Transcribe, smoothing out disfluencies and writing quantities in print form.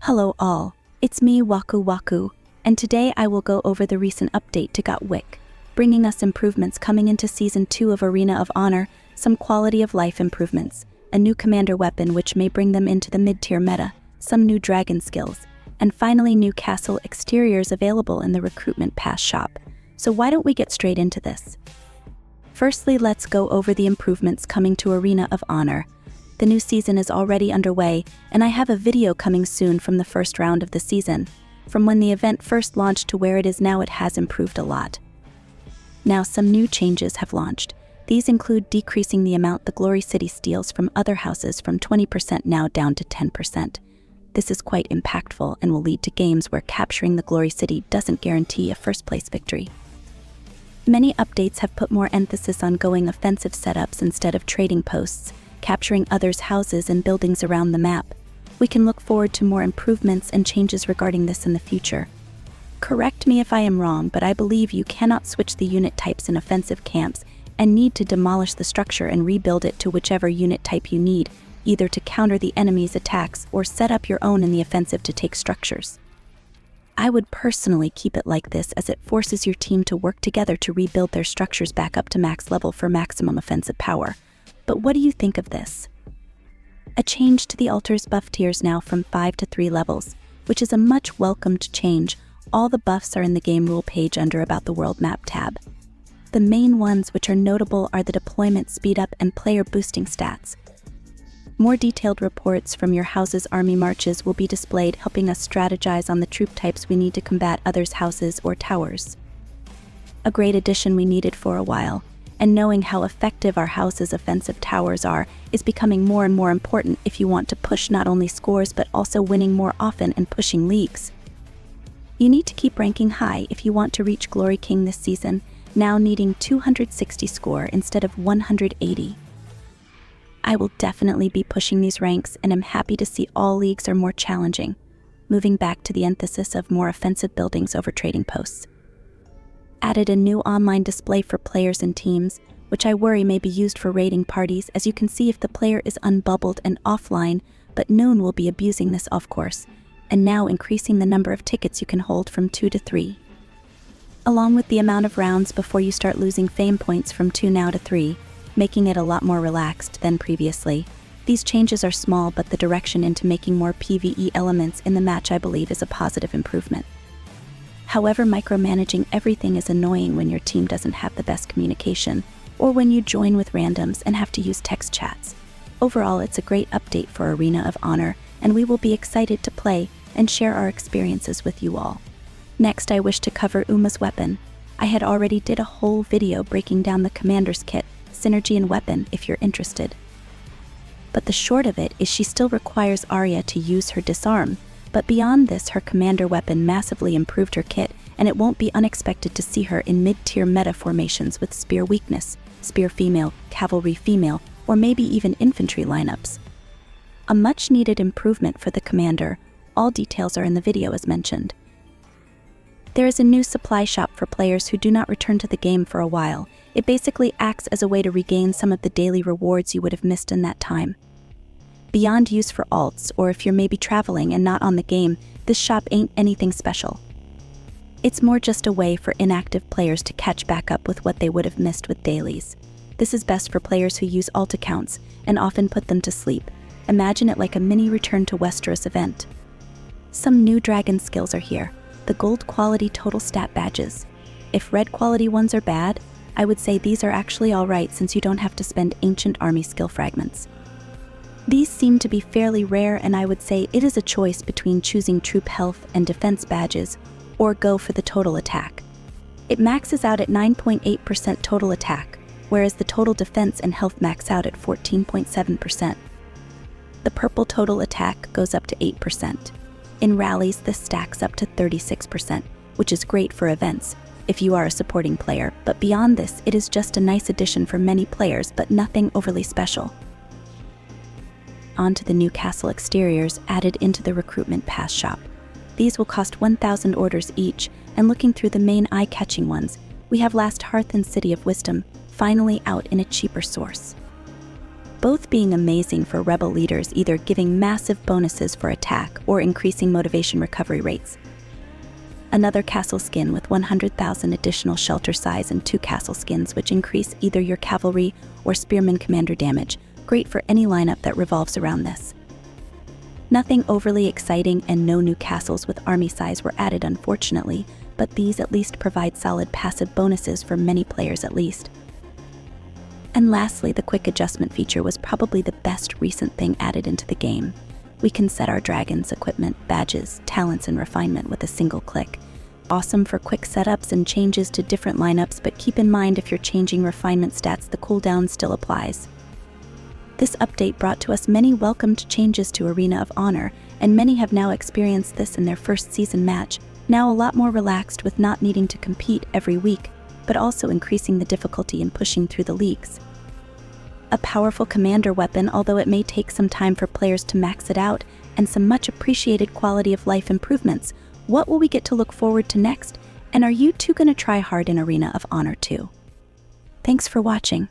Hello all, it's me Waku Waku, and today I will go over the recent update to WIC, bringing us improvements coming into Season 2 of Arena of Honor, some quality of life improvements, a new commander weapon which may bring them into the mid-tier meta, some new dragon skills, and finally new castle exteriors available in the recruitment pass shop. So why don't we get straight into this? Firstly, let's go over the improvements coming to Arena of Honor. The new season is already underway, and I have a video coming soon from the first round of the season. From when the event first launched to where it is now, it has improved a lot. Now, some new changes have launched. These include decreasing the amount the Glory City steals from other houses from 20% now down to 10%. This is quite impactful and will lead to games where capturing the Glory City doesn't guarantee a first-place victory. Many updates have put more emphasis on going offensive setups instead of trading posts, capturing others' houses and buildings around the map. We can look forward to more improvements and changes regarding this in the future. Correct me if I am wrong, but I believe you cannot switch the unit types in offensive camps and need to demolish the structure and rebuild it to whichever unit type you need, either to counter the enemy's attacks or set up your own in the offensive to take structures. I would personally keep it like this, as it forces your team to work together to rebuild their structures back up to max level for maximum offensive power. But what do you think of this? A change to the altars buff tiers now from 5 to 3 levels, which is a much welcomed change. All the buffs are in the game rule page under About the World map tab. The main ones which are notable are the deployment speed up and player boosting stats. More detailed reports from your house's army marches will be displayed, helping us strategize on the troop types we need to combat others' houses or towers. A great addition we needed for a while, and knowing how effective our house's offensive towers are is becoming more and more important if you want to push not only scores but also winning more often and pushing leagues. You need to keep ranking high if you want to reach Glory King this season, now needing 260 score instead of 180. I will definitely be pushing these ranks, and am happy to see all leagues are more challenging, moving back to the emphasis of more offensive buildings over trading posts. Added a new online display for players and teams, which I worry may be used for raiding parties, as you can see if the player is unbubbled and offline, but Noon will be abusing this of course, and now increasing the number of tickets you can hold from 2 to 3. Along with the amount of rounds before you start losing fame points from 2 now to 3, making it a lot more relaxed than previously. These changes are small, but the direction into making more PvE elements in the match I believe is a positive improvement. However, micromanaging everything is annoying when your team doesn't have the best communication, or when you join with randoms and have to use text chats. Overall, it's a great update for Arena of Honor, and we will be excited to play and share our experiences with you all. Next, I wish to cover Uma's weapon. I had already did a whole video breaking down the commander's kit, synergy and weapon if you're interested. But the short of it is she still requires Arya to use her disarm, but beyond this her commander weapon massively improved her kit, and it won't be unexpected to see her in mid-tier meta formations with spear weakness, spear female, cavalry female, or maybe even infantry lineups. A much needed improvement for the commander. All details are in the video as mentioned. There is a new supply shop for players who do not return to the game for a while. It basically acts as a way to regain some of the daily rewards you would have missed in that time. Beyond use for alts, or if you're maybe traveling and not on the game, this shop ain't anything special. It's more just a way for inactive players to catch back up with what they would have missed with dailies. This is best for players who use alt accounts and often put them to sleep. Imagine it like a mini Return to Westeros event. Some new dragon skills are here. The gold quality total stat badges. If red quality ones are bad, I would say these are actually alright, since you don't have to spend ancient army skill fragments. These seem to be fairly rare, and I would say it is a choice between choosing troop health and defense badges, or go for the total attack. It maxes out at 9.8% total attack, whereas the total defense and health max out at 14.7%. The purple total attack goes up to 8%. In rallies, this stacks up to 36%, which is great for events, if you are a supporting player, but beyond this, it is just a nice addition for many players, but nothing overly special. On to the new castle exteriors added into the recruitment pass shop. These will cost 1,000 orders each, and looking through the main eye-catching ones, we have Last Hearth and City of Wisdom, finally out in a cheaper source. both being amazing for rebel leaders, either giving massive bonuses for attack or increasing motivation recovery rates. Another castle skin with 100,000 additional shelter size and 2 castle skins which increase either your cavalry or spearman commander damage, great for any lineup that revolves around this. Nothing overly exciting and no new castles with army size were added unfortunately, but these at least provide solid passive bonuses for many players at least. And lastly, the quick adjustment feature was probably the best recent thing added into the game. We can set our dragons, equipment, badges, talents, and refinement with a single click. Awesome for quick setups and changes to different lineups, but keep in mind if you're changing refinement stats, the cooldown still applies. This update brought to us many welcomed changes to Arena of Honor, and many have now experienced this in their first season match, now a lot more relaxed with not needing to compete every week, but also increasing the difficulty in pushing through the leagues. A powerful commander weapon, although it may take some time for players to max it out, and some much appreciated quality of life improvements. What will we get to look forward to next? And are you two going to try hard in Arena of Honor too? Thanks for watching.